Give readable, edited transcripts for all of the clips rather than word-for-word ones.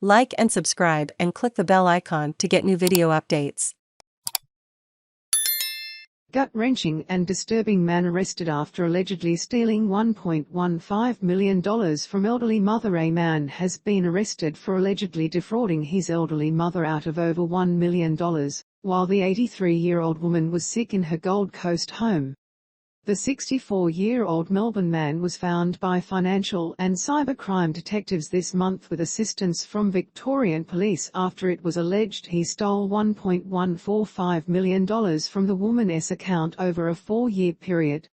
Like and subscribe and click the bell icon to get new video updates. Gut-wrenching and disturbing man arrested after allegedly stealing $1.15 million from elderly mother. A man has been arrested for allegedly defrauding his elderly mother out of over $1 million, while the 83-year-old woman was sick in her Gold Coast home. The 64-year-old Melbourne man was found by financial and cybercrime detectives this month with assistance from Victorian Police after it was alleged he stole $1.145 million from the woman's account over a 4-year period.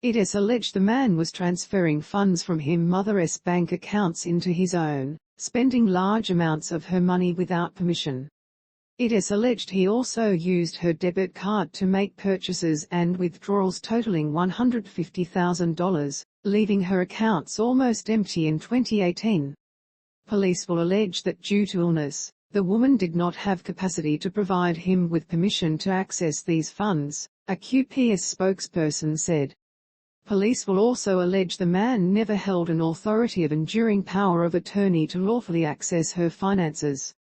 It is alleged the man was transferring funds from his mother's bank accounts into his own, spending large amounts of her money without permission. It is alleged he also used her debit card to make purchases and withdrawals totaling $150,000, leaving her accounts almost empty in 2018. Police will allege that due to illness, the woman did not have capacity to provide him with permission to access these funds, a QPS spokesperson said. Police will also allege the man never held an authority of enduring power of attorney to lawfully access her finances.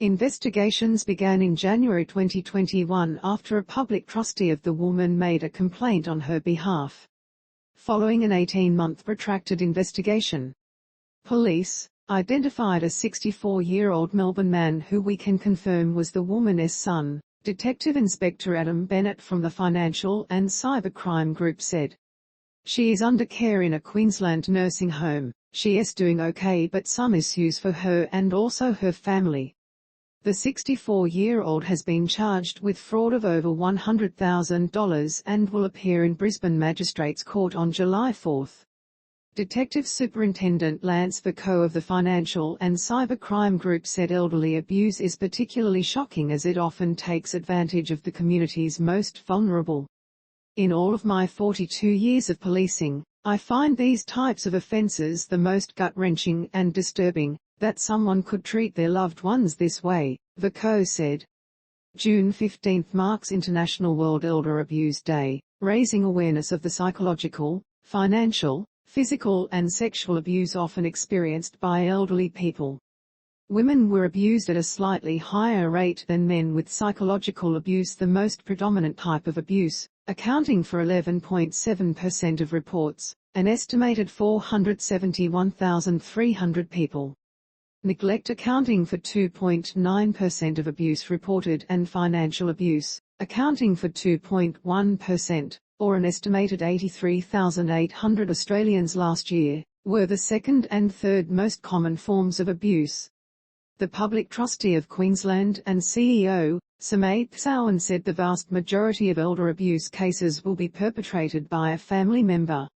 Investigations began in January 2021 after a public trustee of the woman made a complaint on her behalf. Following an 18-month protracted investigation, police identified a 64-year-old Melbourne man who we can confirm was the woman's son, Detective Inspector Adam Bennett from the Financial and Cybercrime Group said. She is under care in a Queensland nursing home. She is doing okay, but some issues for her and also her family. The 64-year-old has been charged with fraud of over $100,000 and will appear in Brisbane Magistrates Court on July 4. Detective Superintendent Lance Vercoe of the Financial and Cybercrime Group said elderly abuse is particularly shocking as it often takes advantage of the community's most vulnerable. In all of my 42 years of policing, I find these types of offences the most gut-wrenching and disturbing. That someone could treat their loved ones this way, Vercoe said. June 15 marks International World Elder Abuse Day, raising awareness of the psychological, financial, physical and sexual abuse often experienced by elderly people. Women were abused at a slightly higher rate than men, with psychological abuse the most predominant type of abuse, accounting for 11.7% of reports, an estimated 471,300 people. Neglect accounting for 2.9% of abuse reported, and financial abuse, accounting for 2.1%, or an estimated 83,800 Australians last year, were the second and third most common forms of abuse. The Public Trustee of Queensland and CEO, Samay Zhouand, said the vast majority of elder abuse cases will be perpetrated by a family member.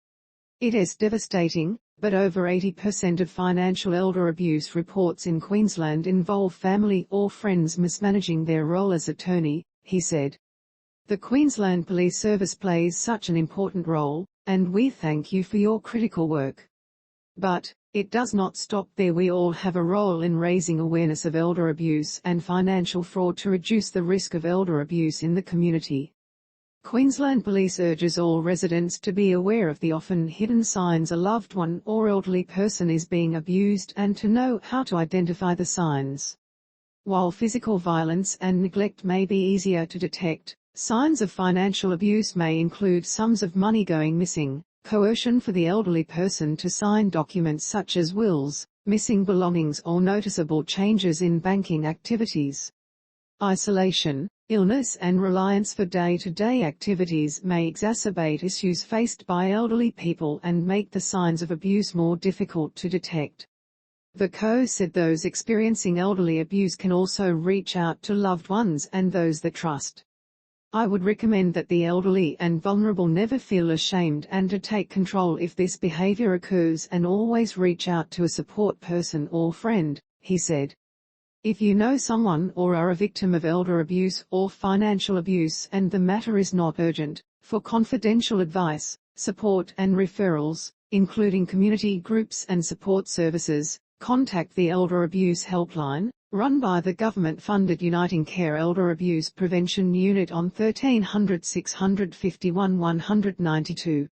It is devastating, but over 80% of financial elder abuse reports in Queensland involve family or friends mismanaging their role as attorney, he said. The Queensland Police Service plays such an important role, and we thank you for your critical work. But it does not stop there. We all have a role in raising awareness of elder abuse and financial fraud to reduce the risk of elder abuse in the community. Queensland Police urges all residents to be aware of the often hidden signs a loved one or elderly person is being abused and to know how to identify the signs. While physical violence and neglect may be easier to detect, signs of financial abuse may include sums of money going missing, coercion for the elderly person to sign documents such as wills, missing belongings or noticeable changes in banking activities. Isolation, illness and reliance for day-to-day activities may exacerbate issues faced by elderly people and make the signs of abuse more difficult to detect. Vercoe said those experiencing elderly abuse can also reach out to loved ones and those they trust. I would recommend that the elderly and vulnerable never feel ashamed and to take control if this behaviour occurs, and always reach out to a support person or friend, he said. If you know someone or are a victim of elder abuse or financial abuse and the matter is not urgent, for confidential advice, support and referrals, including community groups and support services, contact the Elder Abuse Helpline, run by the government-funded Uniting Care Elder Abuse Prevention Unit on 1300 651 192.